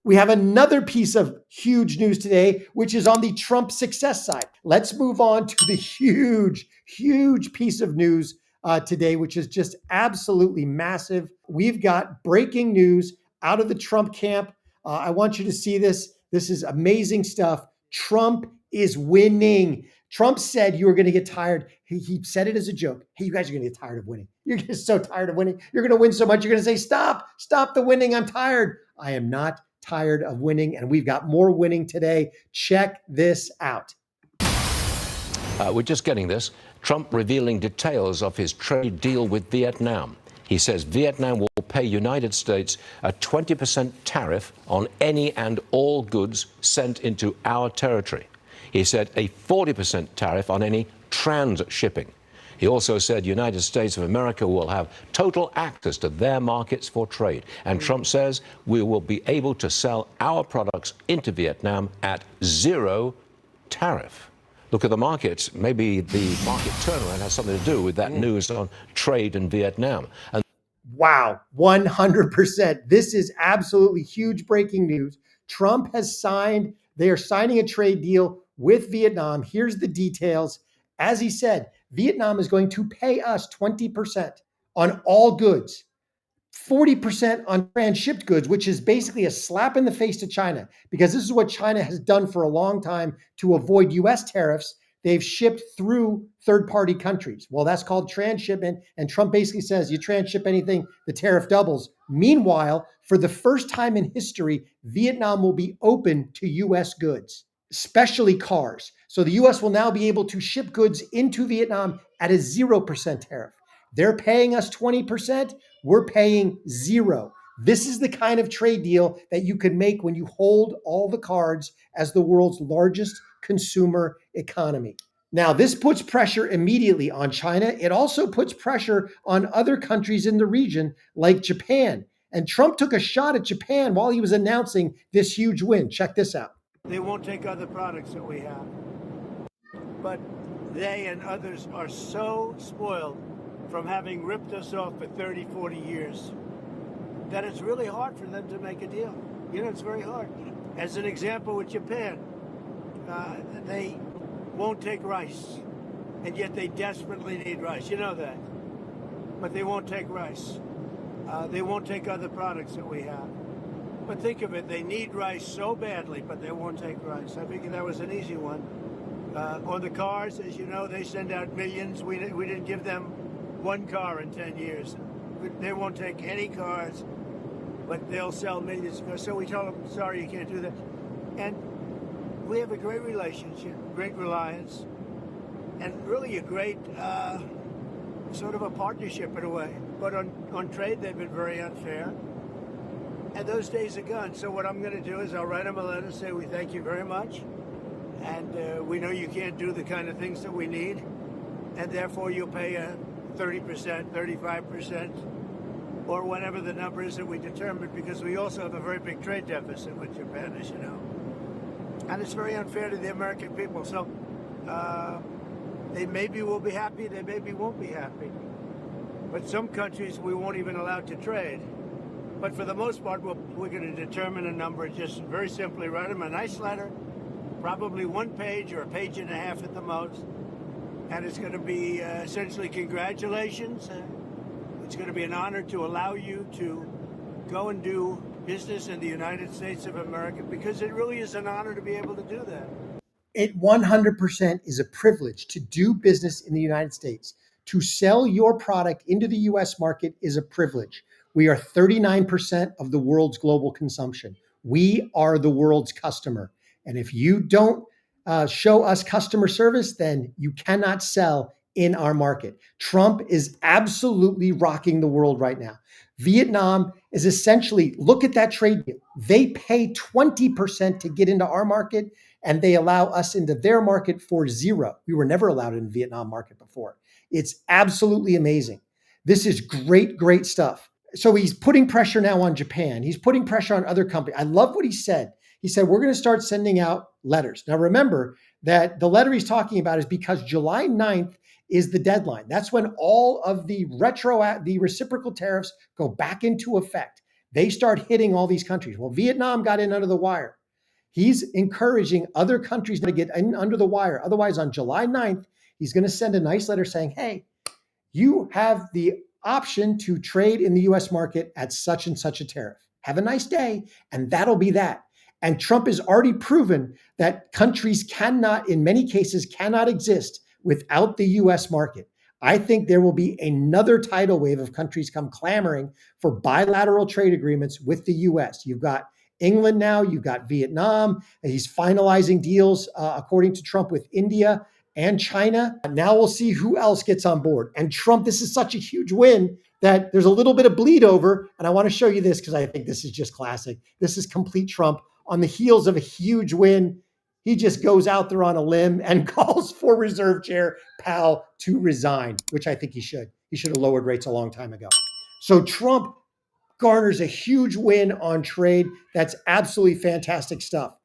We have another piece of huge news today, which is on the Trump success side. Let's move on to the huge piece of news today, which is just absolutely massive. We've got breaking news out of the Trump camp. I want you to see this. This is amazing stuff. Trump is winning. Trump said you were going to get tired. He said it as a joke. Hey, you guys are going to get tired of winning. You're just so tired of winning. You're going to win so much. You're going to say, stop the winning. I'm tired. I am not tired of winning, and we've got more winning today. Check this out. We're just getting this. Trump revealing details of his trade deal with Vietnam. He says Vietnam will pay United States a 20% tariff on any and all goods sent into our territory. He said a 40% tariff on any transshipping. He also said United States of America will have total access to their markets for trade. And Trump says we will be able to sell our products into Vietnam at zero tariff. Look at the markets. Maybe the market turnaround has something to do with that news on trade in Vietnam. And wow, 100%. This is absolutely huge breaking news. Trump has signed, they are signing a trade deal with Vietnam. Here's the details. As he said, Vietnam is going to pay us 20% on all goods, 40% on transshipped goods, which is basically a slap in the face to China, because this is what China has done for a long time to avoid US tariffs. They've shipped through third-party countries. Well, that's called transshipment, and Trump basically says you transship anything, the tariff doubles. Meanwhile, for the first time in history, Vietnam will be open to US goods, especially cars. So the US will now be able to ship goods into Vietnam at a 0% tariff. They're paying us 20%, we're paying zero. This is the kind of trade deal that you can make when you hold all the cards as the world's largest consumer economy. Now, this puts pressure immediately on China. It also puts pressure on other countries in the region like Japan. And Trump took a shot at Japan while he was announcing this huge win. Check this out. They won't take other products that we have. But they and others are so spoiled from having ripped us off for 30, 40 years that it's really hard for them to make a deal. You know, it's very hard. As an example with Japan, they won't take rice, and yet they desperately need rice. You know that. But they won't take rice. They won't take other products that we have. But think of it, they need rice so badly, but they won't take rice. I figured that was an easy one. On the cars, as you know, they send out millions. We didn't give them one car in 10 years. They won't take any cars, but they'll sell millions of cars. So we tell them, sorry, you can't do that. And we have a great relationship, great reliance, and really a great sort of a partnership in a way. But on trade, they've been very unfair. And those days are gone. So what I'm going to do is I'll write them a letter, say we thank you very much. And we know you can't do the kind of things that we need. And therefore, you'll pay a 30%, 35%, or whatever the number is that we determine, because we also have a very big trade deficit with Japan, as you know. And it's very unfair to the American people. So they maybe will be happy, they maybe won't be happy. But some countries we won't even allow to trade. But for the most part, we're going to determine a number, just very simply write them a nice letter, probably one page or a page and a half at the most. And it's going to be essentially congratulations. It's going to be an honor to allow you to go and do business in the United States of America, because it really is an honor to be able to do that. It 100% is a privilege to do business in the United States. To sell your product into the US market is a privilege. We are 39% of the world's global consumption. We are the world's customer. And if you don't show us customer service, then you cannot sell in our market. Trump is absolutely rocking the world right now. Vietnam is essentially, look at that trade deal. They pay 20% to get into our market, and they allow us into their market for zero. We were never allowed in the Vietnam market before. It's absolutely amazing. This is great, great stuff. So he's putting pressure now on Japan. He's putting pressure on other companies. I love what he said. He said, we're going to start sending out letters. Now, remember that the letter he's talking about is because July 9th is the deadline. That's when all of the reciprocal tariffs go back into effect. they start hitting all these countries. Well, Vietnam got in under the wire. He's encouraging other countries to get in under the wire. Otherwise, on July 9th, he's going to send a nice letter saying, hey, you have the option to trade in the US market at such and such a tariff. Have a nice day. And that'll be that. And Trump has already proven that countries cannot, in many cases, cannot exist without the US market. I think there will be another tidal wave of countries come clamoring for bilateral trade agreements with the US. You've got England now, you've got Vietnam. He's finalizing deals, according to Trump, with India and China. Now we'll see who else gets on board. And Trump, this is such a huge win that there's a little bit of bleed over. And I want to show you this because I think this is just classic. This is complete Trump on the heels of a huge win. He just goes out there on a limb and calls for Reserve Chair Powell to resign, which I think he should. He should have lowered rates a long time ago. So Trump garners a huge win on trade. That's absolutely fantastic stuff.